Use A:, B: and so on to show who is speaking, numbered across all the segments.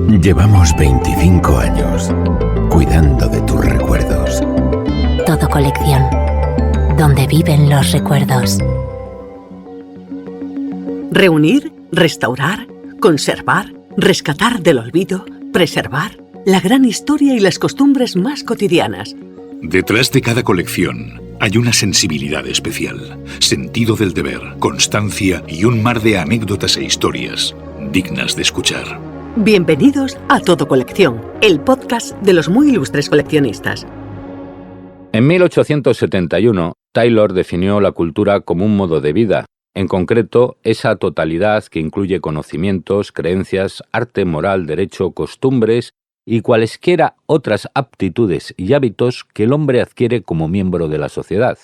A: Llevamos 25 años cuidando de tus recuerdos.
B: Todo Colección, donde viven los recuerdos.
C: Reunir, restaurar, conservar, rescatar del olvido, preservar la gran historia y las costumbres más cotidianas.
D: Detrás de cada colección hay una sensibilidad especial, sentido del deber, constancia y un mar de anécdotas e historias dignas de escuchar.
C: Bienvenidos a Todo Colección, el podcast de los muy ilustres coleccionistas.
E: En 1871, Taylor definió la cultura como un modo de vida, en concreto, esa totalidad que incluye conocimientos, creencias, arte, moral, derecho, costumbres y cualesquiera otras aptitudes y hábitos que el hombre adquiere como miembro de la sociedad.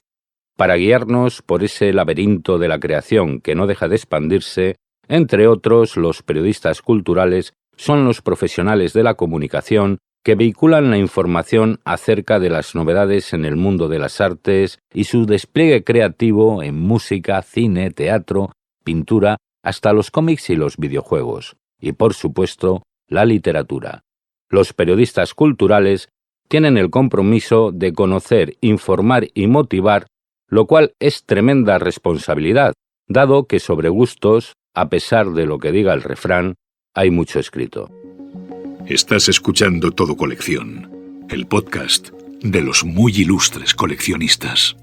E: Para guiarnos por ese laberinto de la creación que no deja de expandirse, entre otros, los periodistas culturales son los profesionales de la comunicación que vehiculan la información acerca de las novedades en el mundo de las artes y su despliegue creativo en música, cine, teatro, pintura, hasta los cómics y los videojuegos, y por supuesto, la literatura. Los periodistas culturales tienen el compromiso de conocer, informar y motivar, lo cual es tremenda responsabilidad, dado que sobre gustos, a pesar de lo que diga el refrán, hay mucho escrito.
D: Estás escuchando Todo Colección, el podcast de los muy ilustres coleccionistas.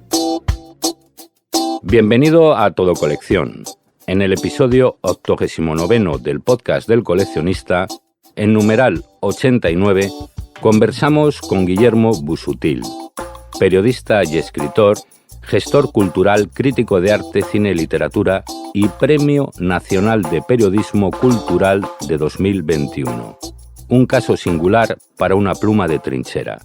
E: Bienvenido a Todo Colección. En el episodio 89 del podcast del coleccionista, en numeral 89, conversamos con Guillermo Busuttil, periodista y escritor, gestor cultural, crítico de arte, cine y literatura y Premio Nacional de Periodismo Cultural de 2021. Un caso singular para una pluma de trinchera.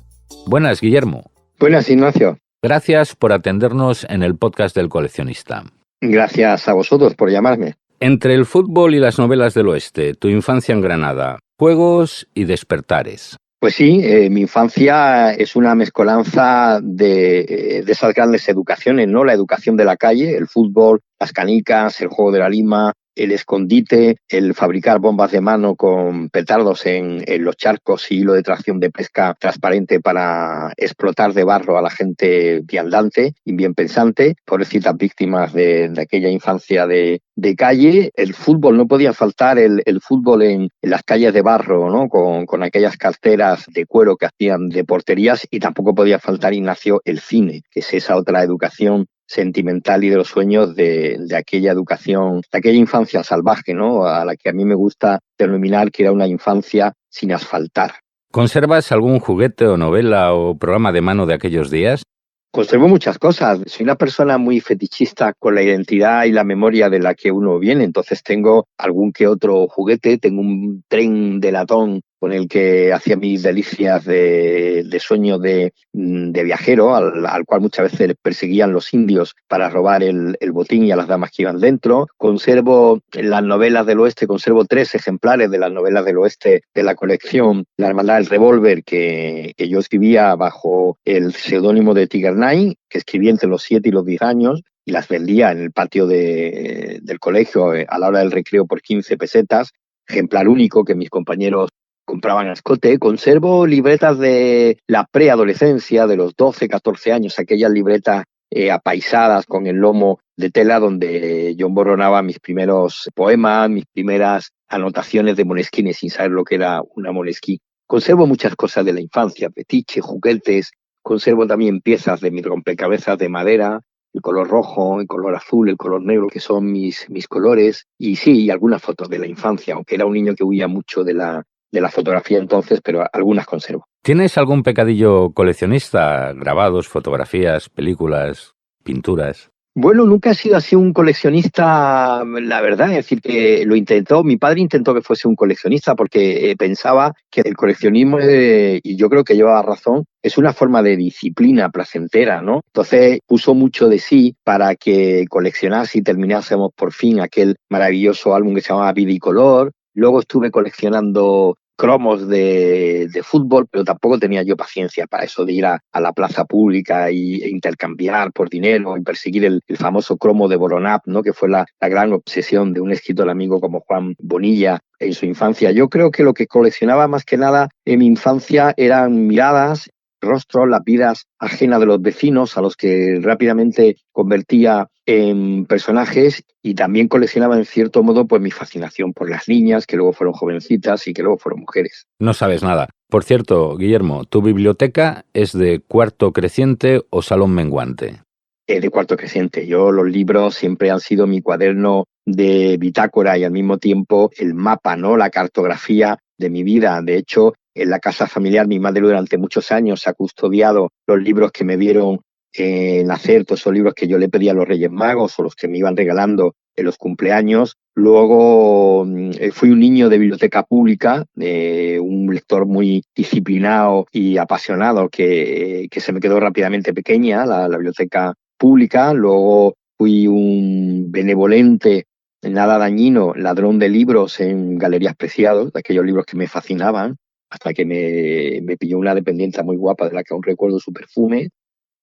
E: Buenas, Guillermo.
F: Buenas, Ignacio.
E: Gracias por atendernos en el podcast del coleccionista.
F: Gracias a vosotros por llamarme.
E: Entre el fútbol y las novelas del oeste, tu infancia en Granada, juegos y despertares.
F: Pues sí, mi infancia es una mezcolanza de esas grandes educaciones, ¿no? La educación de la calle, el fútbol, las canicas, el juego de la lima, el escondite, el fabricar bombas de mano con petardos en los charcos y hilo de tracción de pesca transparente para explotar de barro a la gente viandante y bien pensante, pobrecitas víctimas de aquella infancia de calle. El fútbol, no podía faltar el fútbol en las calles de barro, ¿no? Con aquellas carteras de cuero que hacían de porterías, y tampoco podía faltar, Ignacio, el cine, que es esa otra educación sentimental y de los sueños de aquella educación, de aquella infancia salvaje, ¿no? A la que a mí me gusta denominar que era una infancia sin asfaltar.
E: ¿Conservas algún juguete o novela o programa de mano de aquellos días?
F: Conservo muchas cosas. Soy una persona muy fetichista con la identidad y la memoria de la que uno viene, entonces tengo algún que otro juguete, tengo un tren de latón con el que hacía mis delicias de sueño de viajero, al cual muchas veces les perseguían los indios para robar el botín y a las damas que iban dentro. Conservo las novelas del oeste, conservo 3 ejemplares de las novelas del oeste de la colección La Hermandad del Revólver, que yo escribía bajo el seudónimo de Tigernine, que escribí entre los 7 y los 10 años, y las vendía en el patio del colegio a la hora del recreo por 15 pesetas, ejemplar único que mis compañeros compraban a escote. Conservo libretas de la preadolescencia, de los 12, 14 años, aquellas libretas apaisadas con el lomo de tela donde yo emborronaba mis primeros poemas, mis primeras anotaciones de Moleskine sin saber lo que era una Moleskine. Conservo muchas cosas de la infancia, fetiches, juguetes. Conservo también piezas de mis rompecabezas de madera, el color rojo, el color azul, el color negro, que son mis colores. Y sí, algunas fotos de la infancia, aunque era un niño que huía mucho de la fotografía entonces, pero algunas conservo.
E: ¿Tienes algún pecadillo coleccionista? Grabados, fotografías, películas, pinturas.
F: Bueno, nunca he sido así un coleccionista, la verdad, es decir, que lo intentó, mi padre intentó que fuese un coleccionista porque pensaba que el coleccionismo, y yo creo que llevaba razón, es una forma de disciplina placentera, ¿no? Entonces puso mucho de sí para que coleccionase y terminásemos por fin aquel maravilloso álbum que se llamaba Vida y Color. Luego estuve coleccionando cromos de fútbol, pero tampoco tenía yo paciencia para eso de ir a la plaza pública e intercambiar por dinero y perseguir el famoso cromo de Boronat, ¿no? Que fue la gran obsesión de un escritor amigo como Juan Bonilla en su infancia. Yo creo que lo que coleccionaba más que nada en mi infancia eran miradas, rostros, las vidas ajenas de los vecinos a los que rápidamente convertía en personajes, y también coleccionaba en cierto modo pues mi fascinación por las niñas que luego fueron jovencitas y que luego fueron mujeres.
E: No sabes nada. Por cierto, Guillermo, ¿tu biblioteca es de cuarto creciente o salón menguante?
F: De cuarto creciente. Yo los libros siempre han sido mi cuaderno de bitácora y al mismo tiempo el mapa, ¿no? La cartografía de mi vida. De hecho, en la casa familiar mi madre durante muchos años ha custodiado los libros que me vieron nacer, todos esos libros que yo le pedía a los Reyes Magos o los que me iban regalando en los cumpleaños. Luego fui un niño de biblioteca pública, un lector muy disciplinado y apasionado que se me quedó rápidamente pequeña, la biblioteca pública. Luego fui un benevolente, nada dañino, ladrón de libros en Galerías Preciados, de aquellos libros que me fascinaban, hasta que me pilló una dependienta muy guapa de la que aún recuerdo su perfume.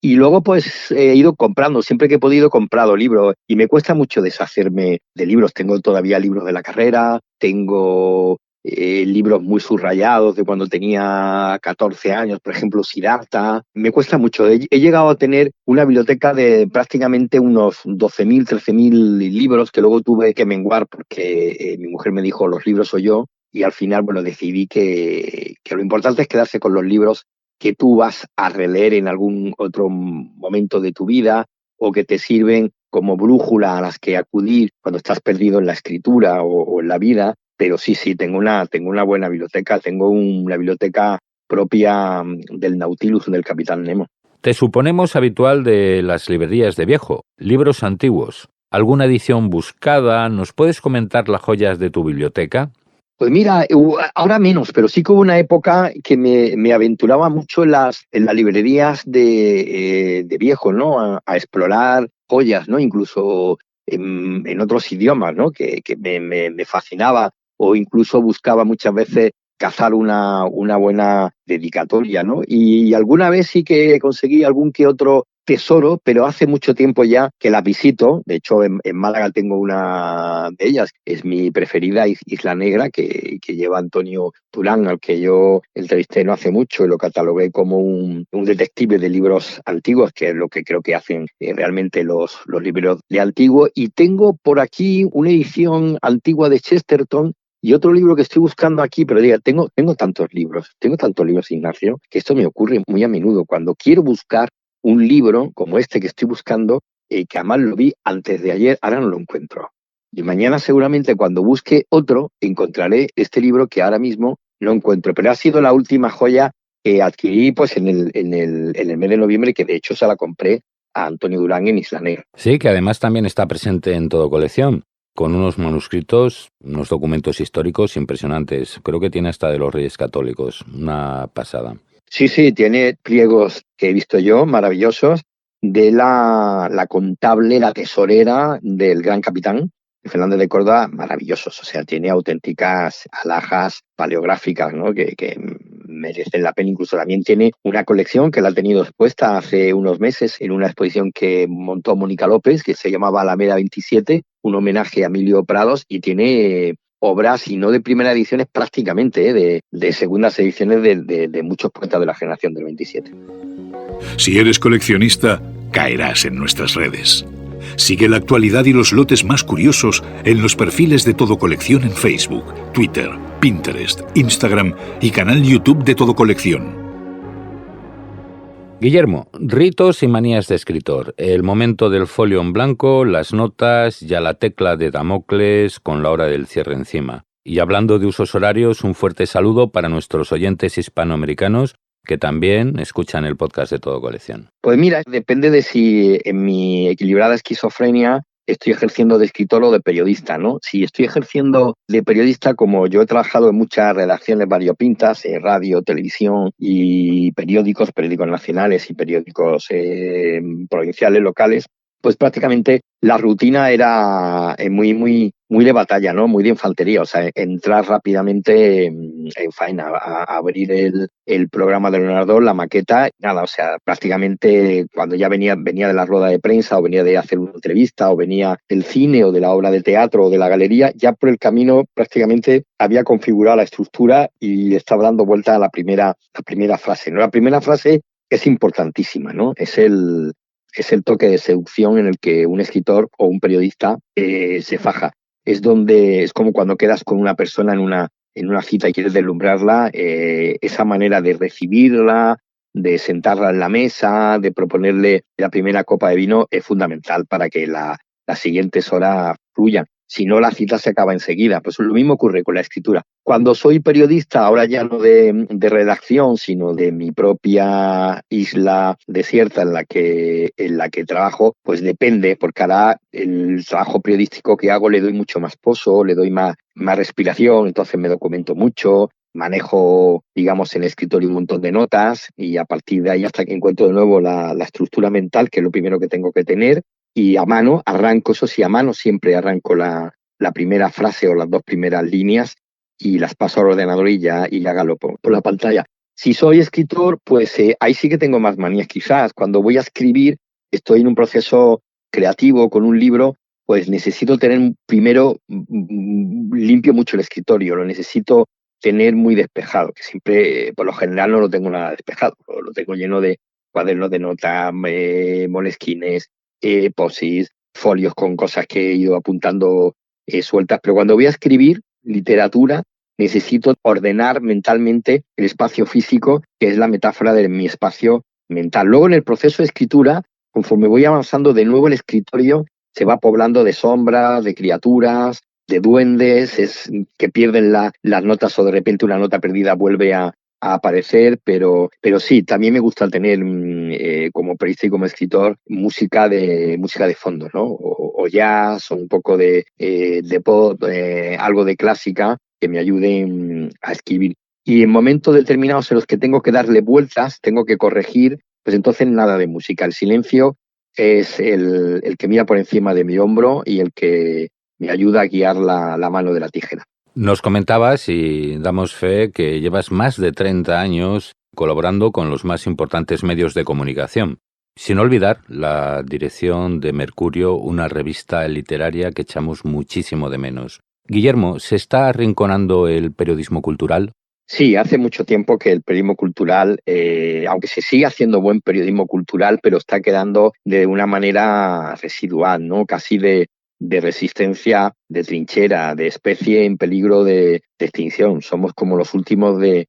F: Y luego pues he ido comprando, siempre que he podido he comprado libros y me cuesta mucho deshacerme de libros. Tengo todavía libros de la carrera, tengo libros muy subrayados de cuando tenía 14 años, por ejemplo, Siddhartha. Me cuesta mucho. He llegado a tener una biblioteca de prácticamente unos 12.000, 13.000 libros que luego tuve que menguar porque mi mujer me dijo los libros soy yo, y al final bueno, decidí que lo importante es quedarse con los libros que tú vas a releer en algún otro momento de tu vida o que te sirven como brújula a las que acudir cuando estás perdido en la escritura o en la vida. Pero sí, tengo una buena biblioteca, tengo una biblioteca propia del Nautilus del Capitán Nemo.
E: Te suponemos habitual de las librerías de viejo, libros antiguos. ¿Alguna edición buscada? ¿Nos puedes comentar las joyas de tu biblioteca?
F: Pues mira, ahora menos, pero sí que hubo una época que me aventuraba mucho en las librerías de viejo, ¿no? A explorar joyas, ¿no? Incluso en otros idiomas, ¿no? Que me fascinaba, o incluso buscaba muchas veces cazar una buena dedicatoria, ¿no? Y alguna vez sí que conseguí algún que otro tesoro, pero hace mucho tiempo ya que las visito. De hecho, en Málaga tengo una de ellas, es mi preferida, Isla Negra, que lleva Antonio Durán, al que yo entrevisté no hace mucho y lo catalogué como un detective de libros antiguos, que es lo que creo que hacen realmente los libros de antiguo. Y tengo por aquí una edición antigua de Chesterton y otro libro que estoy buscando aquí, pero diga, tengo tantos libros, Ignacio, que esto me ocurre muy a menudo. Cuando quiero buscar un libro como este que estoy buscando, que además lo vi antes de ayer, ahora no lo encuentro. Y mañana seguramente cuando busque otro, encontraré este libro que ahora mismo no encuentro. Pero ha sido la última joya que adquirí pues en el mes de noviembre, que de hecho se la compré a Antonio Durán en Isla Negra.
E: Sí, que además también está presente en Todo Colección, con unos manuscritos, unos documentos históricos impresionantes. Creo que tiene hasta de los Reyes Católicos, una pasada.
F: Sí, tiene pliegos que he visto yo, maravillosos, de la contable, la tesorera del Gran Capitán, Fernández de Córdoba, maravillosos. O sea, tiene auténticas alhajas paleográficas, ¿no? que merecen la pena. Incluso también tiene una colección que la ha tenido expuesta hace unos meses en una exposición que montó Mónica López, que se llamaba Alameda 27, un homenaje a Emilio Prados, y tiene obras, y no de primera edición, prácticamente de segundas ediciones de muchos poetas de la generación del 27.
D: Si eres coleccionista, caerás en nuestras redes. Sigue la actualidad y los lotes más curiosos en los perfiles de Todo Colección en Facebook, Twitter, Pinterest, Instagram y canal YouTube de Todo Colección.
E: Guillermo, ritos y manías de escritor. El momento del folio en blanco, las notas, ya la tecla de Damocles con la hora del cierre encima. Y hablando de usos horarios, un fuerte saludo para nuestros oyentes hispanoamericanos que también escuchan el podcast de Todo Colección.
F: Pues mira, depende de si en mi equilibrada esquizofrenia estoy ejerciendo de escritor o de periodista, ¿no? Si estoy ejerciendo de periodista, como yo he trabajado en muchas redacciones variopintas, radio, televisión y periódicos nacionales y periódicos provinciales, locales, pues prácticamente la rutina era muy muy de batalla, ¿no? Muy de infantería, o sea, entrar rápidamente en faena, a abrir el programa de Leonardo, la maqueta, nada, o sea, prácticamente cuando ya venía de la rueda de prensa o venía de hacer una entrevista o venía del cine o de la obra de teatro o de la galería, ya por el camino prácticamente había configurado la estructura y estaba dando vuelta a la primera frase, ¿no? La primera frase es importantísima, ¿no? Es el toque de seducción en el que un escritor o un periodista se faja. Es como cuando quedas con una persona en una cita y quieres deslumbrarla, esa manera de recibirla, de sentarla en la mesa, de proponerle la primera copa de vino es fundamental para que las siguientes horas fluyan. Si no, la cita se acaba enseguida. Pues lo mismo ocurre con la escritura. Cuando soy periodista, ahora ya no de redacción, sino de mi propia isla desierta en la que trabajo, pues depende, porque ahora el trabajo periodístico que hago le doy mucho más poso, le doy más respiración, entonces me documento mucho, manejo, digamos, en el escritorio un montón de notas y a partir de ahí hasta que encuentro de nuevo la estructura mental, que es lo primero que tengo que tener. Y a mano arranco, eso sí, a mano siempre arranco la primera frase o las dos primeras líneas y las paso al ordenador y ya galopo por la pantalla. Si soy escritor, pues ahí sí que tengo más manías quizás. Cuando voy a escribir, estoy en un proceso creativo con un libro, pues necesito tener primero limpio mucho el escritorio, lo necesito tener muy despejado, que siempre, por lo general, no lo tengo nada despejado, lo tengo lleno de cuadernos de notas, moleskines, posis, folios con cosas que he ido apuntando sueltas, pero cuando voy a escribir literatura necesito ordenar mentalmente el espacio físico, que es la metáfora de mi espacio mental. Luego en el proceso de escritura, conforme voy avanzando, de nuevo el escritorio se va poblando de sombras, de criaturas, de duendes, que pierden las notas o de repente una nota perdida vuelve a aparecer, pero sí, también me gusta tener como periodista y como escritor música de fondo, ¿no? O jazz, o un poco de pop, algo de clásica que me ayude a escribir. Y en momentos determinados en los que tengo que darle vueltas, tengo que corregir, pues entonces nada de música. El silencio es el que mira por encima de mi hombro y el que me ayuda a guiar la mano de la tijera.
E: Nos comentabas, y damos fe, que llevas más de 30 años colaborando con los más importantes medios de comunicación. Sin olvidar la dirección de Mercurio, una revista literaria que echamos muchísimo de menos. Guillermo, ¿se está arrinconando el periodismo cultural?
F: Sí, hace mucho tiempo que el periodismo cultural, aunque se sigue haciendo buen periodismo cultural, pero está quedando de una manera residual, ¿no? Casi de resistencia, de trinchera, de especie en peligro de extinción. Somos como los últimos de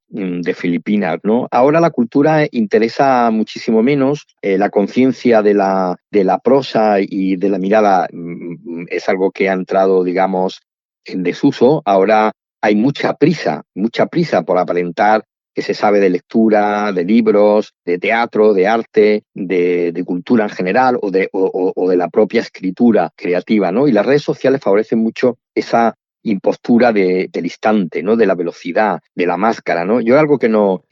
F: Filipinas, ¿no? Ahora la cultura interesa muchísimo menos. La conciencia de la prosa y de la mirada es algo que ha entrado, digamos, en desuso. Ahora hay mucha prisa por aparentar que se sabe de lectura, de libros, de teatro, de arte, de cultura en general o de la propia escritura creativa, ¿no? Y las redes sociales favorecen mucho esa impostura del instante, ¿no? De la velocidad, de la máscara, ¿no? Yo algo que no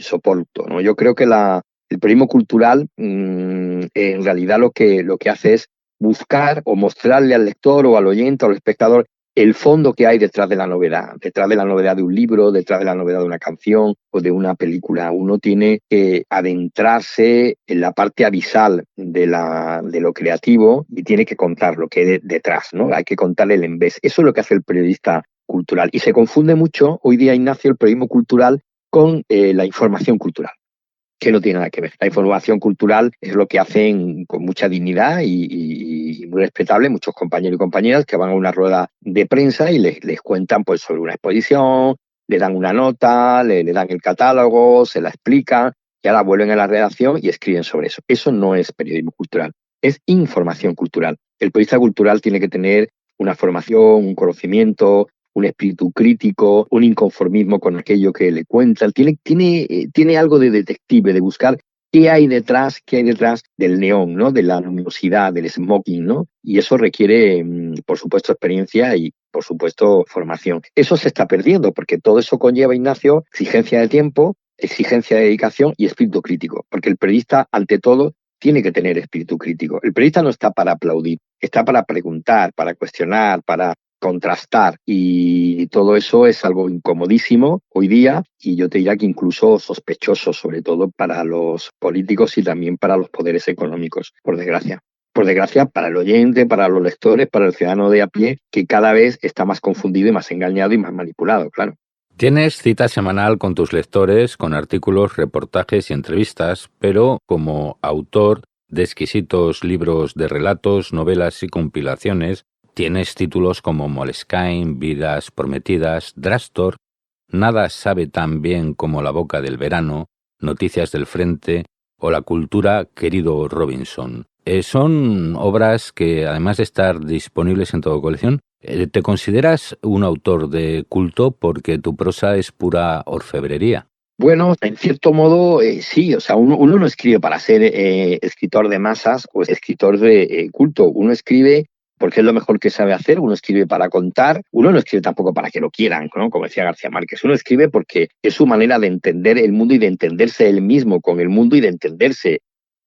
F: soporto, ¿no? Yo creo que el periodismo cultural en realidad lo que hace es buscar o mostrarle al lector o al oyente o al espectador el fondo que hay detrás de la novedad de un libro, detrás de la novedad de una canción o de una película. Uno tiene que adentrarse en la parte abisal de lo creativo y tiene que contar lo que hay detrás, ¿no? Hay que contarle el envés. Eso es lo que hace el periodista cultural. Y se confunde mucho hoy día, Ignacio, el periodismo cultural con la información cultural, que no tiene nada que ver. La información cultural es lo que hacen con mucha dignidad y muy respetable muchos compañeros y compañeras que van a una rueda de prensa y les cuentan pues sobre una exposición, le dan una nota, le dan el catálogo, se la explican y ahora vuelven a la redacción y escriben sobre eso. Eso no es periodismo cultural, es información cultural. El periodista cultural tiene que tener una formación, un conocimiento, un espíritu crítico, un inconformismo con aquello que le cuentan. Tiene algo de detective, de buscar qué hay detrás del neón, ¿no? De la luminosidad, del smoking, ¿no? Y eso requiere, por supuesto, experiencia y, por supuesto, formación. Eso se está perdiendo porque todo eso conlleva, Ignacio, exigencia de tiempo, exigencia de dedicación y espíritu crítico. Porque el periodista, ante todo, tiene que tener espíritu crítico. El periodista no está para aplaudir. está para preguntar, para cuestionar, para contrastar, y todo eso es algo incomodísimo hoy día, y yo te diría que incluso sospechoso, sobre todo para los políticos y también para los poderes económicos, por desgracia. Por desgracia, para el oyente, para los lectores, para el ciudadano de a pie, que cada vez está más confundido y más engañado y más manipulado, claro.
E: Tienes cita semanal con tus lectores, con artículos, reportajes y entrevistas, pero como autor de exquisitos libros de relatos, novelas y compilaciones, tienes títulos como Moleskine, Vidas prometidas, Drastor, Nada sabe tan bien como la boca del verano, Noticias del frente o La cultura, querido Robinson. Son obras que, además de estar disponibles en toda colección, ¿te consideras un autor de culto porque tu prosa es pura orfebrería?
F: Bueno, en cierto modo, sí. O sea, uno no escribe para ser escritor de masas o escritor de culto. Uno escribe porque es lo mejor que sabe hacer. Uno escribe para contar. Uno no escribe tampoco para que lo quieran, ¿no? Como decía García Márquez. Uno escribe porque es su manera de entender el mundo y de entenderse él mismo con el mundo y de entenderse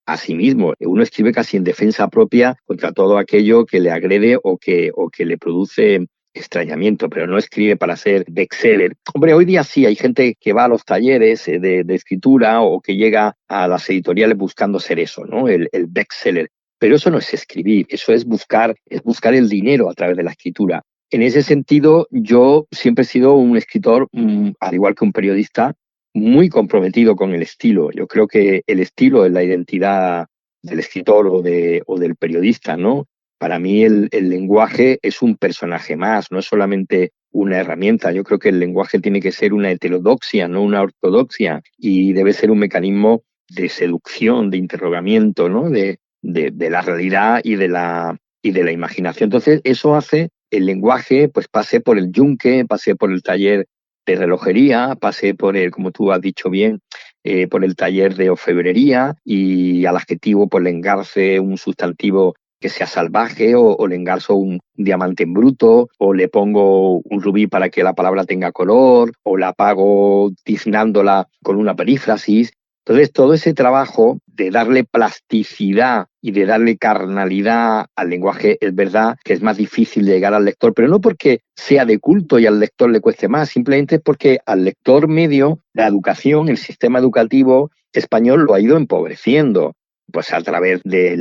F: a sí mismo. Uno escribe casi en defensa propia contra todo aquello que le agrede o que le produce extrañamiento, pero no escribe para ser bestseller. Hombre, hoy día sí, hay gente que va a los talleres de escritura o que llega a las editoriales buscando ser eso, ¿no? El bestseller. Pero eso no es escribir, eso es buscar el dinero a través de la escritura. En ese sentido, yo siempre he sido un escritor, al igual que un periodista, muy comprometido con el estilo. Yo creo que el estilo es la identidad del escritor o del periodista, ¿no? Para mí el lenguaje es un personaje más, no es solamente una herramienta. Yo creo que el lenguaje tiene que ser una heterodoxia, no una ortodoxia, y debe ser un mecanismo de seducción, de interrogamiento, ¿no? De la realidad y de la imaginación. Entonces, eso hace el lenguaje, pues pase por el yunque, pase por el taller de relojería, pasé por el, como tú has dicho bien, por el taller de orfebrería, y al adjetivo pues le engarce un sustantivo que sea salvaje, o le engarzo un diamante en bruto, o le pongo un rubí para que la palabra tenga color, o la apago tiznándola con una perífrasis. Entonces, todo ese trabajo de darle plasticidad y de darle carnalidad al lenguaje, es verdad que es más difícil de llegar al lector, pero no porque sea de culto y al lector le cueste más, simplemente es porque al lector medio la educación, el sistema educativo español lo ha ido empobreciendo, pues a través de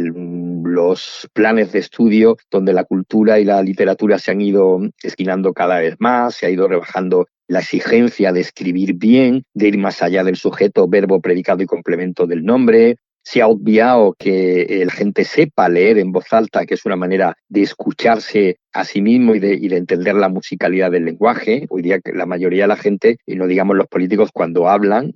F: los planes de estudio donde la cultura y la literatura se han ido esquinando cada vez más, se ha ido rebajando la exigencia de escribir bien, de ir más allá del sujeto, verbo, predicado y complemento del nombre. Se ha obviado que la gente sepa leer en voz alta, que es una manera de escucharse a sí mismo y de entender la musicalidad del lenguaje. Hoy día la mayoría de la gente, y no digamos los políticos, cuando hablan,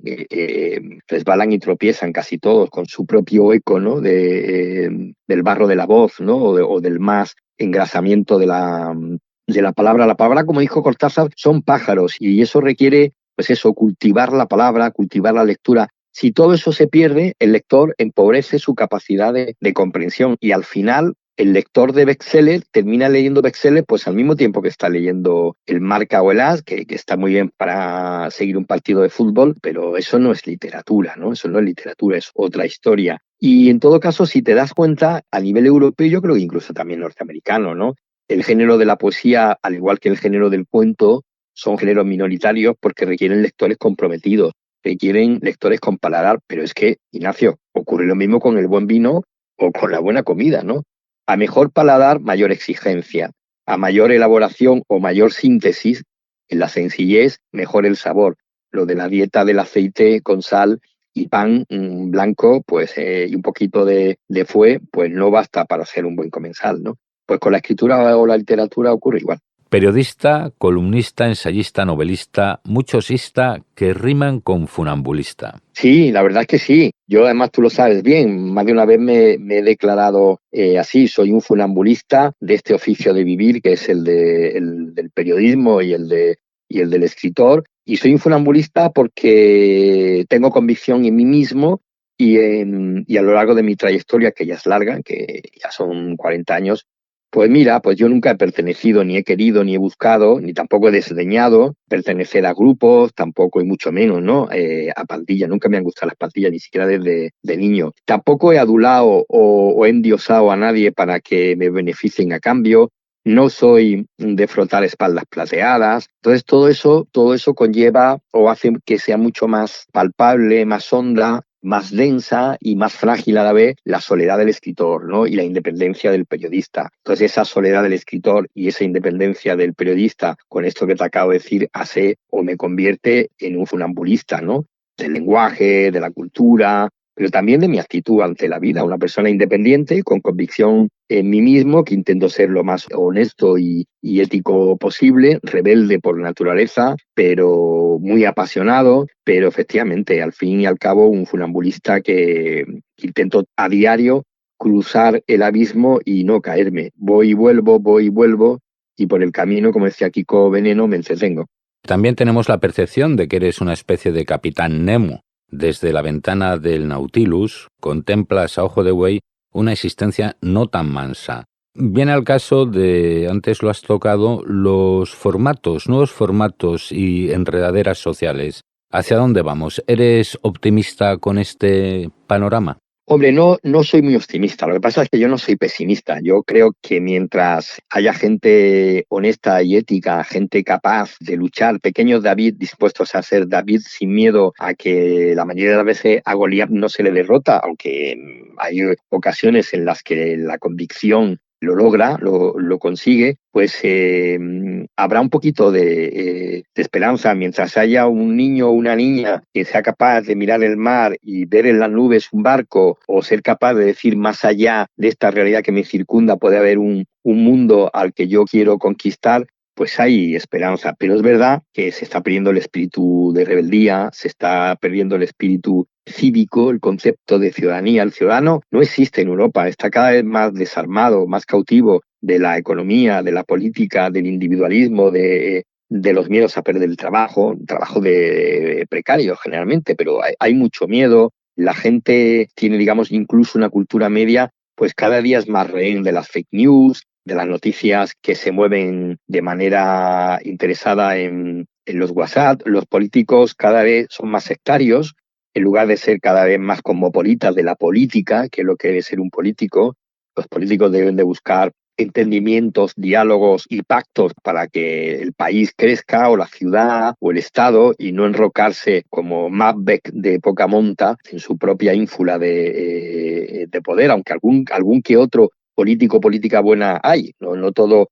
F: resbalan y tropiezan casi todos con su propio eco, ¿no? Del barro de la voz, ¿no? O del más engrasamiento de la palabra. La palabra, como dijo Cortázar, son pájaros, y eso requiere, pues eso, cultivar la palabra, cultivar la lectura. Si todo eso se pierde, el lector empobrece su capacidad de comprensión, y al final el lector de bestseller termina leyendo bestseller pues al mismo tiempo que está leyendo el Marca o el As, que está muy bien para seguir un partido de fútbol, pero eso no es literatura, ¿no? Eso no es literatura, es otra historia. Y en todo caso, si te das cuenta, a nivel europeo, yo creo que incluso también norteamericano, ¿no? El género de la poesía, al igual que el género del cuento, son géneros minoritarios porque requieren lectores comprometidos, requieren lectores con paladar. Pero es que, Ignacio, ocurre lo mismo con el buen vino o con la buena comida, ¿no? A mejor paladar, mayor exigencia. A mayor elaboración o mayor síntesis, en la sencillez, mejor el sabor. Lo de la dieta del aceite con sal y pan blanco, pues y un poquito de fué, pues no basta para hacer un buen comensal, ¿no? Pues con la escritura o la literatura ocurre igual.
E: Periodista, columnista, ensayista, novelista, muchosista que riman con funambulista.
F: Sí, la verdad es que sí. Yo además, tú lo sabes bien, más de una vez me he declarado así. Soy un funambulista de este oficio de vivir, que es el del periodismo y el del escritor. Y soy un funambulista porque tengo convicción en mí mismo y a lo largo de mi trayectoria, que ya es larga, que ya son 40 años, Pues mira, pues yo nunca he pertenecido, ni he querido, ni he buscado, ni tampoco he desdeñado pertenecer a grupos, tampoco y mucho menos, ¿no? A pandillas, nunca me han gustado las pandillas, ni siquiera desde de niño. Tampoco he adulado o he endiosado a nadie para que me beneficien a cambio. No soy de frotar espaldas plateadas. Entonces todo eso conlleva o hace que sea mucho más palpable, más honda, más densa y más frágil a la vez la soledad del escritor, ¿no? Y la independencia del periodista. Entonces esa soledad del escritor y esa independencia del periodista, con esto que te acabo de decir, hace o me convierte en un funambulista, ¿no? Del lenguaje, de la cultura, pero también de mi actitud ante la vida. Una persona independiente, con convicción en mí mismo, que intento ser lo más honesto y ético posible, rebelde por naturaleza, pero muy apasionado, pero efectivamente, al fin y al cabo, un funambulista que intento a diario cruzar el abismo y no caerme. Voy y vuelvo, y por el camino, como decía Kiko Veneno, me entretengo.
E: También tenemos la percepción de que eres una especie de Capitán Nemo. Desde la ventana del Nautilus contemplas a ojo de buey una existencia no tan mansa. Viene al caso de, antes lo has tocado, los formatos, nuevos formatos y enredaderas sociales. ¿Hacia dónde vamos? ¿Eres optimista con este panorama?
F: Hombre, no soy muy optimista. Lo que pasa es que yo no soy pesimista. Yo creo que mientras haya gente honesta y ética, gente capaz de luchar, pequeños David dispuestos a ser David sin miedo a que la mayoría de las veces a Goliat no se le derrota, aunque hay ocasiones en las que la convicción lo logra, lo consigue, pues habrá un poquito de esperanza. Mientras haya un niño o una niña que sea capaz de mirar el mar y ver en las nubes un barco, o ser capaz de decir más allá de esta realidad que me circunda puede haber un mundo al que yo quiero conquistar, pues hay esperanza. Pero es verdad que se está perdiendo el espíritu de rebeldía, se está perdiendo el espíritu cívico, el concepto de ciudadanía. El ciudadano no existe en Europa, está cada vez más desarmado, más cautivo de la economía, de la política, del individualismo, de los miedos a perder el trabajo de precario generalmente, pero hay mucho miedo. La gente tiene, digamos, incluso una cultura media, pues cada día es más rehén de las fake news, de las noticias que se mueven de manera interesada en los WhatsApp. Los políticos cada vez son más sectarios, en lugar de ser cada vez más cosmopolitas de la política, que es lo que debe ser un político. Los políticos deben de buscar entendimientos, diálogos y pactos para que el país crezca, o la ciudad o el Estado, y no enrocarse como Macbeth de poca monta en su propia ínfula de poder, aunque algún que otro política buena hay, no todo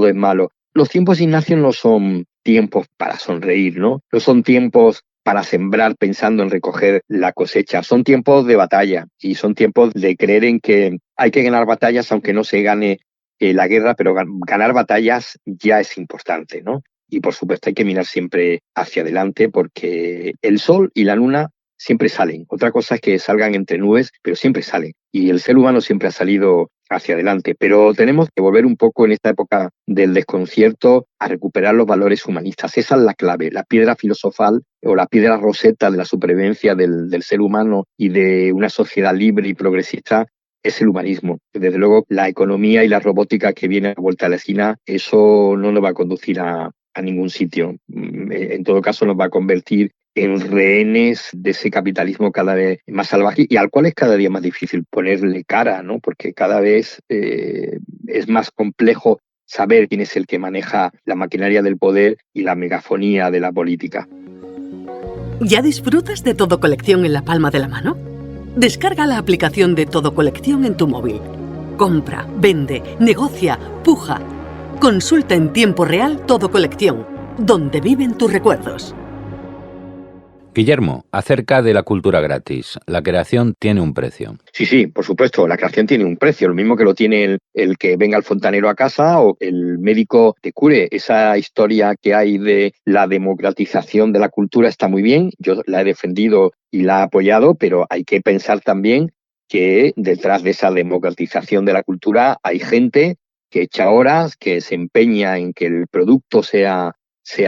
F: es malo. Los tiempos, Ignacio, no son tiempos para sonreír, ¿no? No son tiempos para sembrar pensando en recoger la cosecha. Son tiempos de batalla y son tiempos de creer en que hay que ganar batallas aunque no se gane la guerra, pero ganar batallas ya es importante, ¿no? Y por supuesto hay que mirar siempre hacia adelante, porque el sol y la luna siempre salen. Otra cosa es que salgan entre nubes, pero siempre salen. Y el ser humano siempre ha salido hacia adelante. Pero tenemos que volver un poco en esta época del desconcierto a recuperar los valores humanistas. Esa es la clave, la piedra filosofal o la piedra roseta de la supervivencia del ser humano y de una sociedad libre y progresista. Es el humanismo. Desde luego, la economía y la robótica que viene a la vuelta de la esquina, eso no nos va a conducir a ningún sitio. En todo caso, nos va a convertir en rehenes de ese capitalismo cada vez más salvaje y al cual es cada día más difícil ponerle cara, ¿no? Porque cada vez es más complejo saber quién es el que maneja la maquinaria del poder y la megafonía de la política.
C: ¿Ya disfrutas de Todo Colección en la palma de la mano? Descarga la aplicación de Todo Colección en tu móvil. Compra, vende, negocia, puja. Consulta en tiempo real Todo Colección, donde viven tus recuerdos.
E: Guillermo, acerca de la cultura gratis, la creación tiene un precio.
F: Sí, por supuesto, la creación tiene un precio, lo mismo que lo tiene el que venga el fontanero a casa o el médico te cure. Esa historia que hay de la democratización de la cultura está muy bien, yo la he defendido y la he apoyado, pero hay que pensar también que detrás de esa democratización de la cultura hay gente que echa horas, que se empeña en que el producto sea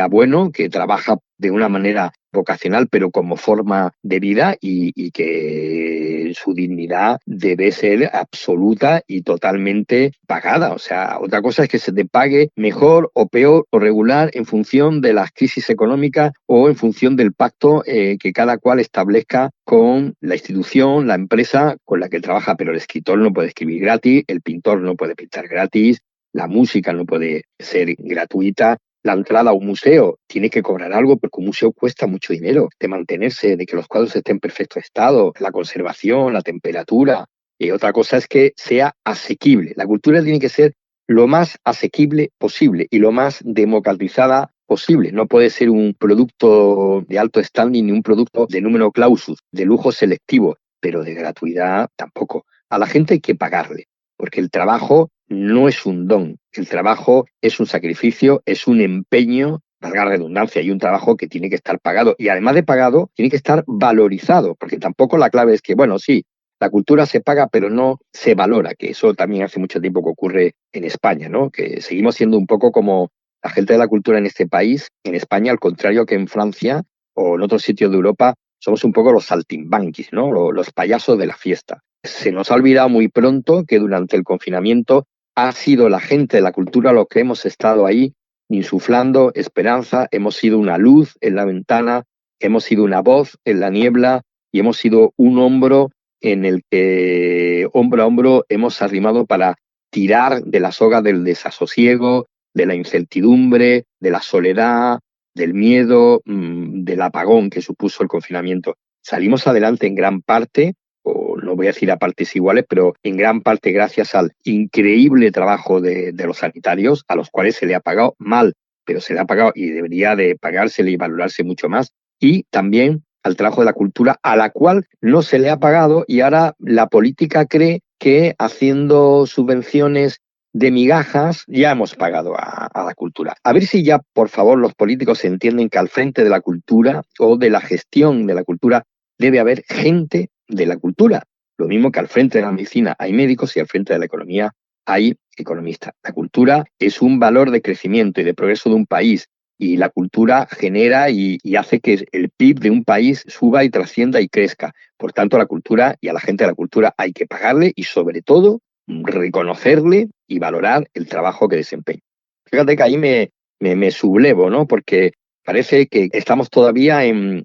F: bueno, que trabaja de una manera vocacional, pero como forma de vida y que su dignidad debe ser absoluta y totalmente pagada. O sea, otra cosa es que se te pague mejor o peor o regular en función de las crisis económicas o en función del pacto que cada cual establezca con la institución, la empresa con la que trabaja. Pero el escritor no puede escribir gratis, el pintor no puede pintar gratis, la música no puede ser gratuita. La entrada a un museo tiene que cobrar algo porque un museo cuesta mucho dinero de mantenerse, de que los cuadros estén en perfecto estado, la conservación, la temperatura. Y otra cosa es que sea asequible. La cultura tiene que ser lo más asequible posible y lo más democratizada posible. No puede ser un producto de alto standing ni un producto de número clausus, de lujo selectivo, pero de gratuidad tampoco. A la gente hay que pagarle, porque el trabajo no es un don, el trabajo es un sacrificio, es un empeño, valga la redundancia, y un trabajo que tiene que estar pagado. Y además de pagado, tiene que estar valorizado, porque tampoco la clave es que, bueno, sí, la cultura se paga, pero no se valora, que eso también hace mucho tiempo que ocurre en España, ¿no? Que seguimos siendo un poco como la gente de la cultura en este país, en España, al contrario que en Francia o en otros sitios de Europa, somos un poco los saltimbanquis, ¿no? Los payasos de la fiesta. Se nos ha olvidado muy pronto que durante el confinamiento ha sido la gente de la cultura los que hemos estado ahí insuflando esperanza, hemos sido una luz en la ventana, hemos sido una voz en la niebla y hemos sido un hombro en el que hombro a hombro hemos arrimado para tirar de la soga del desasosiego, de la incertidumbre, de la soledad, del miedo, del apagón que supuso el confinamiento. Salimos adelante en gran parte, o no voy a decir a partes iguales, pero en gran parte gracias al increíble trabajo de los sanitarios, a los cuales se le ha pagado mal, pero se le ha pagado y debería de pagársele y valorarse mucho más, y también al trabajo de la cultura, a la cual no se le ha pagado, y ahora la política cree que haciendo subvenciones de migajas ya hemos pagado a la cultura. A ver si ya, por favor, los políticos entienden que al frente de la cultura o de la gestión de la cultura debe haber gente de la cultura. Lo mismo que al frente de la medicina hay médicos y al frente de la economía hay economistas. La cultura es un valor de crecimiento y de progreso de un país, y la cultura genera y hace que el PIB de un país suba y trascienda y crezca. Por tanto, a la cultura y a la gente de la cultura hay que pagarle y, sobre todo, reconocerle y valorar el trabajo que desempeña. Fíjate que ahí me sublevo, ¿no? Porque parece que estamos todavía en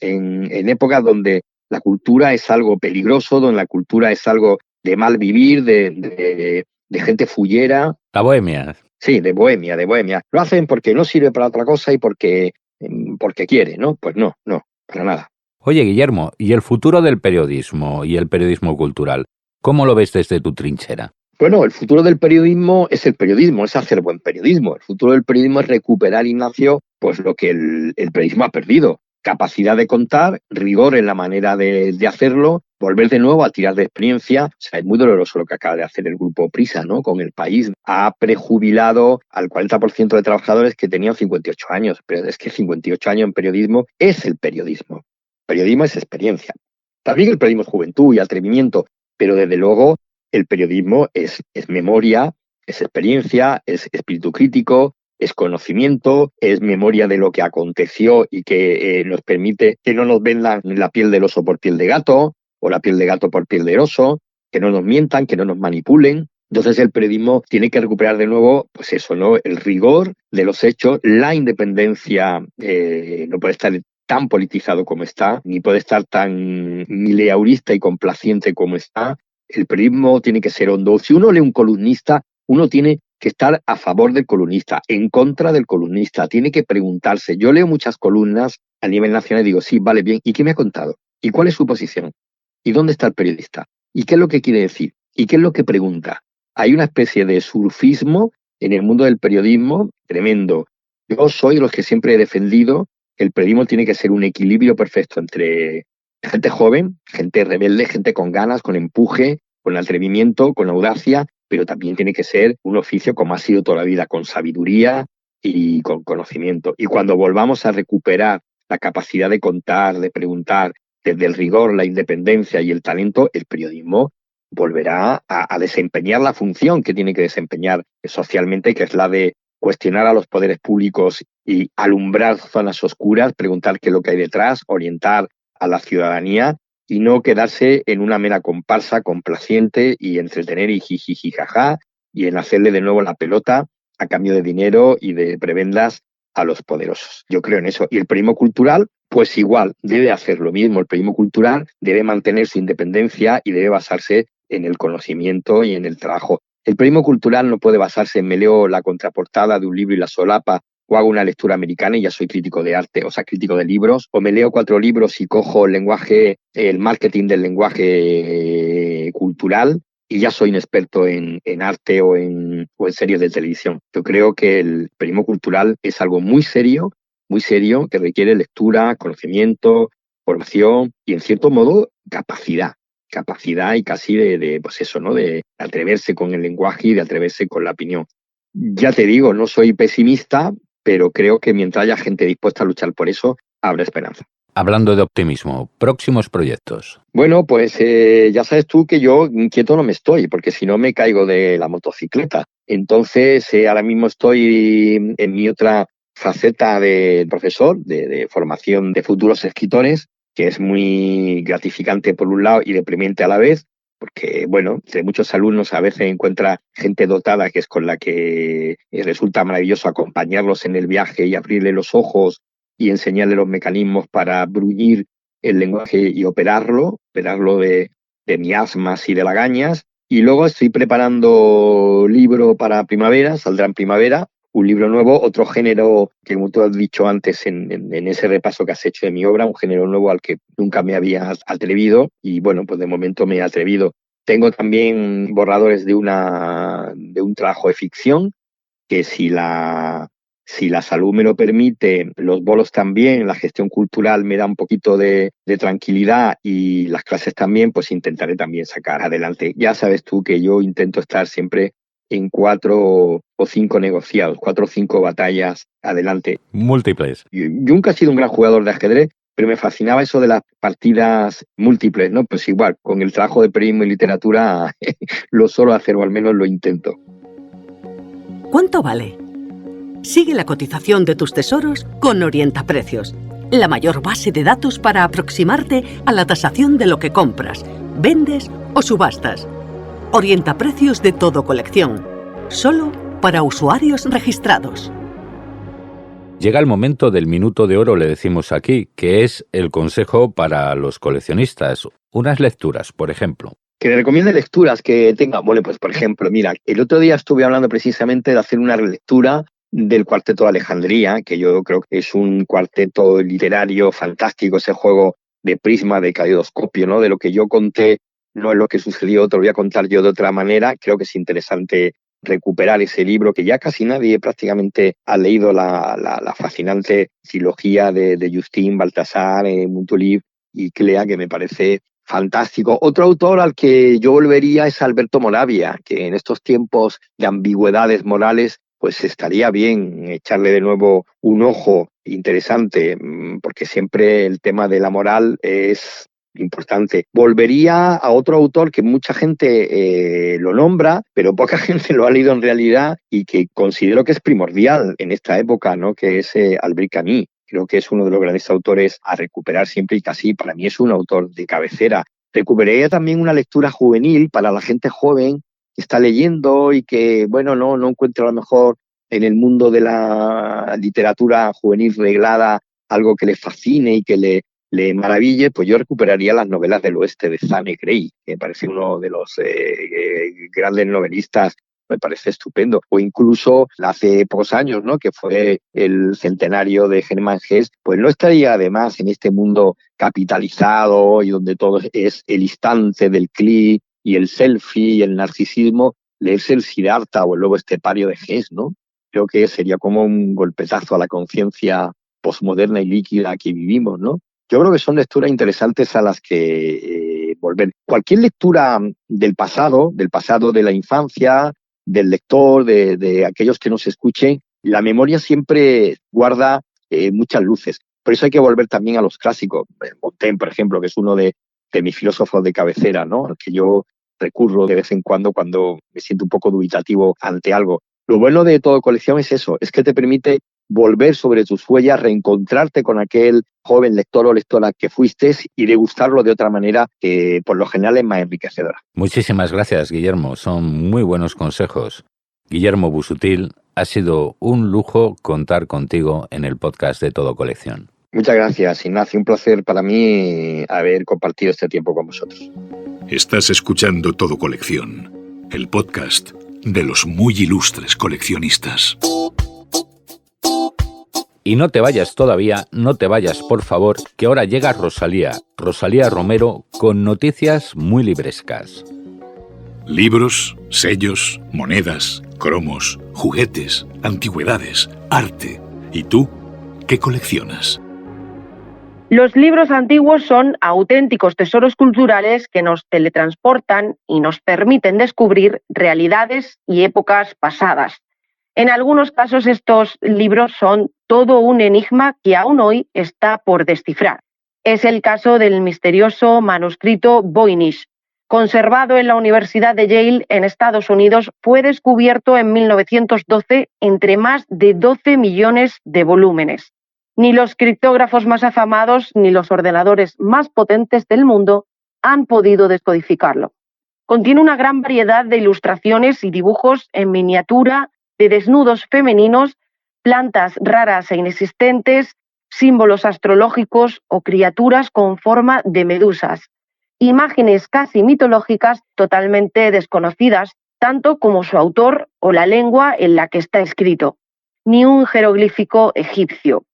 F: épocas donde la cultura es algo peligroso, donde la cultura es algo de mal vivir, de gente fullera.
E: La bohemia.
F: Sí, de bohemia. Lo hacen porque no sirve para otra cosa y porque quiere, ¿no? Pues no, para nada.
E: Oye, Guillermo, ¿y el futuro del periodismo y el periodismo cultural? ¿Cómo lo ves desde tu trinchera?
F: Bueno, el futuro del periodismo, es hacer buen periodismo. El futuro del periodismo es recuperar, Ignacio, pues lo que el periodismo ha perdido. Capacidad de contar, rigor en la manera de hacerlo, volver de nuevo a tirar de experiencia. O sea, es muy doloroso lo que acaba de hacer el grupo Prisa, ¿no? Con El País. Ha prejubilado al 40% de trabajadores que tenían 58 años. Pero es que 58 años en periodismo es el periodismo. Periodismo es experiencia. También el periodismo es juventud y atrevimiento, pero desde luego el periodismo es memoria, es experiencia, es espíritu crítico, es conocimiento, es memoria de lo que aconteció y que nos permite que no nos vendan la piel del oso por piel de gato o la piel de gato por piel de oso, que no nos mientan, que no nos manipulen. Entonces el periodismo tiene que recuperar de nuevo, pues eso, ¿no? El rigor de los hechos, la independencia, no puede estar tan politizado como está, ni puede estar tan mileurista y complaciente como está. El periodismo tiene que ser hondo. Si uno lee un columnista, uno tiene que estar a favor del columnista, en contra del columnista. Tiene que preguntarse. Yo leo muchas columnas a nivel nacional y digo, sí, vale, bien. ¿Y qué me ha contado? ¿Y cuál es su posición? ¿Y dónde está el periodista? ¿Y qué es lo que quiere decir? ¿Y qué es lo que pregunta? Hay una especie de surfismo en el mundo del periodismo tremendo. Yo soy de los que siempre he defendido que el periodismo tiene que ser un equilibrio perfecto entre gente joven, gente rebelde, gente con ganas, con empuje, con atrevimiento, con audacia, pero también tiene que ser un oficio como ha sido toda la vida, con sabiduría y con conocimiento. Y cuando volvamos a recuperar la capacidad de contar, de preguntar, desde el rigor, la independencia y el talento, el periodismo volverá a desempeñar la función que tiene que desempeñar socialmente, que es la de cuestionar a los poderes públicos y alumbrar zonas oscuras, preguntar qué es lo que hay detrás, orientar a la ciudadanía y no quedarse en una mera comparsa complaciente y entretener y jijiji jaja y en hacerle de nuevo la pelota a cambio de dinero y de prebendas a los poderosos. Yo creo en eso. Y el periodismo cultural, pues igual, debe hacer lo mismo. El periodismo cultural debe mantener su independencia y debe basarse en el conocimiento y en el trabajo. El periodismo cultural no puede basarse en me leo la contraportada de un libro y la solapa, o hago una lectura americana y ya soy crítico de arte, o sea, crítico de libros, o me leo 4 libros y cojo el lenguaje, el marketing del lenguaje cultural y ya soy un experto en arte o en series de televisión. Yo creo que el periodismo cultural es algo muy serio, que requiere lectura, conocimiento, formación y, en cierto modo, capacidad y casi pues eso, ¿no? De atreverse con el lenguaje y de atreverse con la opinión. Ya te digo, no soy pesimista, pero creo que mientras haya gente dispuesta a luchar por eso, habrá esperanza.
E: Hablando de optimismo, próximos proyectos.
F: Bueno, pues ya sabes tú que yo inquieto no me estoy, porque si no me caigo de la motocicleta. Entonces, ahora mismo estoy en mi otra faceta de profesor, de formación de futuros escritores, que es muy gratificante por un lado y deprimente a la vez, porque, bueno, entre muchos alumnos a veces encuentra gente dotada que es con la que resulta maravilloso acompañarlos en el viaje y abrirle los ojos y enseñarle los mecanismos para bruñir el lenguaje y operarlo de miasmas y de lagañas. Y luego estoy preparando libro para primavera, saldrá en primavera, un libro nuevo, otro género que, como tú has dicho antes en ese repaso que has hecho de mi obra, un género nuevo al que nunca me había atrevido y, bueno, pues de momento me he atrevido. Tengo también borradores de un trabajo de ficción que si la salud me lo permite, los bolos también, la gestión cultural me da un poquito de tranquilidad y las clases también, pues intentaré también sacar adelante. Ya sabes tú que yo intento estar siempre en 4 o 5 negociados, 4 o 5 batallas adelante.
E: Múltiples.
F: Yo nunca he sido un gran jugador de ajedrez, pero me fascinaba eso de las partidas múltiples, ¿no? Pues igual, con el trabajo de periodismo y literatura lo suelo hacer, o al menos lo intento.
C: ¿Cuánto vale? Sigue la cotización de tus tesoros con Orientaprecios, la mayor base de datos para aproximarte a la tasación de lo que compras, vendes o subastas. Orientaprecios de Todo Colección, solo para usuarios registrados.
E: Llega el momento del minuto de oro, le decimos aquí, que es el consejo para los coleccionistas. Unas lecturas, por ejemplo.
F: Que le recomiende lecturas que tenga. Bueno, pues por ejemplo, mira, el otro día estuve hablando precisamente de hacer una relectura del Cuarteto de Alejandría, que yo creo que es un cuarteto literario fantástico, ese juego de prisma, de caleidoscopio, ¿no? De lo que yo conté no es lo que sucedió, te lo voy a contar yo de otra manera. Creo que es interesante recuperar ese libro que ya casi nadie prácticamente ha leído, la fascinante trilogía de Justin, Baltasar, Montolive y Clea, que me parece fantástico. Otro autor al que yo volvería es Alberto Moravia, que en estos tiempos de ambigüedades morales pues estaría bien echarle de nuevo un ojo interesante, porque siempre el tema de la moral es importante. Volvería a otro autor que mucha gente lo nombra, pero poca gente lo ha leído en realidad y que considero que es primordial en esta época, ¿no? Que es Albert Camus. Creo que es uno de los grandes autores a recuperar siempre y casi para mí es un autor de cabecera. Recuperaría también una lectura juvenil para la gente joven que está leyendo y que, bueno, no encuentra a lo mejor en el mundo de la literatura juvenil reglada algo que le fascine y que le maraville. Pues yo recuperaría las novelas del oeste de Zane Grey, que me parece uno de los grandes novelistas, me parece estupendo. O incluso hace pocos años, ¿no? Que fue el centenario de Hermann Hesse, pues no estaría además en este mundo capitalizado y donde todo es el instante del clic y el selfie y el narcisismo, leerse el Siddhartha o el lobo estepario de Hesse, ¿no? Creo que sería como un golpetazo a la conciencia posmoderna y líquida que vivimos, ¿no? Yo creo que son lecturas interesantes a las que volver. Cualquier lectura del pasado de la infancia, del lector, de aquellos que nos escuchen, la memoria siempre guarda muchas luces. Por eso hay que volver también a los clásicos. Montaigne, por ejemplo, que es uno de mis filósofos de cabecera, ¿no? Al que yo recurro de vez en cuando me siento un poco dubitativo ante algo. Lo bueno de Todo Colección es eso, es que te permite volver sobre tus huellas, reencontrarte con aquel joven lector o lectora que fuiste y degustarlo de otra manera que por lo general es más enriquecedora.
E: Muchísimas gracias, Guillermo. Son muy buenos consejos. Guillermo Busuttil, ha sido un lujo contar contigo en el podcast de Todo Colección.
F: Muchas gracias, Ignacio. Un placer para mí haber compartido este tiempo con vosotros.
D: Estás escuchando Todo Colección, el podcast de los muy ilustres coleccionistas.
E: Y no te vayas todavía, no te vayas por favor, que ahora llega Rosalía Romero, con noticias muy librescas.
D: Libros, sellos, monedas, cromos, juguetes, antigüedades, arte. ¿Y tú qué coleccionas?
G: Los libros antiguos son auténticos tesoros culturales que nos teletransportan y nos permiten descubrir realidades y épocas pasadas. En algunos casos estos libros son todo un enigma que aún hoy está por descifrar. Es el caso del misterioso manuscrito Voynich. Conservado en la Universidad de Yale en Estados Unidos, fue descubierto en 1912 entre más de 12 millones de volúmenes. Ni los criptógrafos más afamados ni los ordenadores más potentes del mundo han podido descodificarlo. Contiene una gran variedad de ilustraciones y dibujos en miniatura de desnudos femeninos, plantas raras e inexistentes, símbolos astrológicos o criaturas con forma de medusas. Imágenes casi mitológicas totalmente desconocidas, tanto como su autor o la lengua en la que está escrito. Ni un jeroglífico egipcio.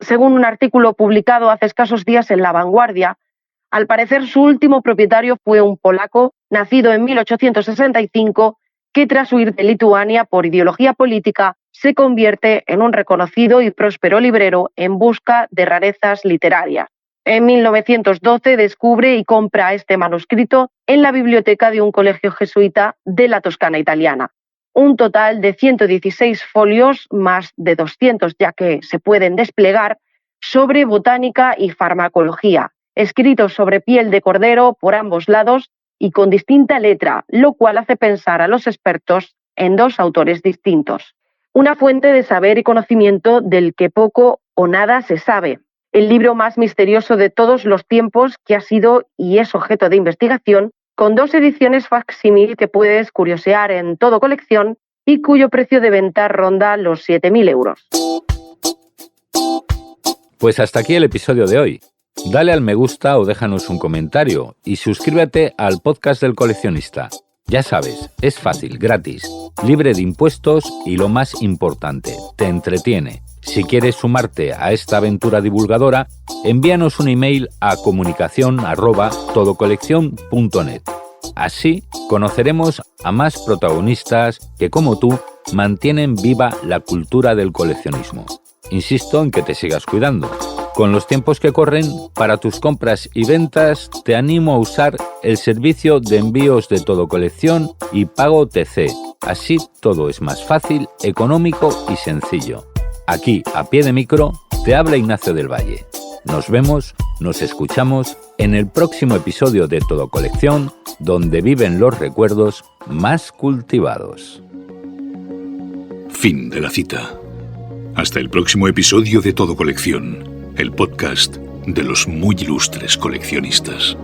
G: Según un artículo publicado hace escasos días en La Vanguardia, al parecer su último propietario fue un polaco nacido en 1865 que tras huir de Lituania por ideología política se convierte en un reconocido y próspero librero en busca de rarezas literarias. En 1912 descubre y compra este manuscrito en la biblioteca de un colegio jesuita de la Toscana italiana. Un total de 116 folios, más de 200 ya que se pueden desplegar, sobre botánica y farmacología, escritos sobre piel de cordero por ambos lados y con distinta letra, lo cual hace pensar a los expertos en dos autores distintos. Una fuente de saber y conocimiento del que poco o nada se sabe. El libro más misterioso de todos los tiempos que ha sido y es objeto de investigación, con 2 ediciones facsímil que puedes curiosear en Todo Colección y cuyo precio de venta ronda los 7.000 euros.
E: Pues hasta aquí el episodio de hoy. Dale al me gusta o déjanos un comentario y suscríbete al podcast del coleccionista. Ya sabes, es fácil, gratis, libre de impuestos y lo más importante, te entretiene. Si quieres sumarte a esta aventura divulgadora, envíanos un email a comunicación@todocoleccion.net. Así conoceremos a más protagonistas que, como tú, mantienen viva la cultura del coleccionismo. Insisto en que te sigas cuidando. Con los tiempos que corren, para tus compras y ventas, te animo a usar el servicio de envíos de Todo Colección y Pago TC. Así todo es más fácil, económico y sencillo. Aquí, a pie de micro, te habla Ignacio del Valle. Nos vemos, nos escuchamos en el próximo episodio de Todo Colección, donde viven los recuerdos más cultivados.
D: Fin de la cita. Hasta el próximo episodio de Todo Colección, el podcast de los muy ilustres coleccionistas.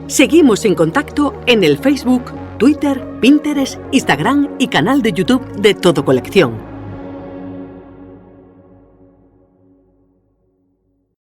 C: Seguimos en contacto en el Facebook, Twitter, Pinterest, Instagram y canal de YouTube de Todo Colección.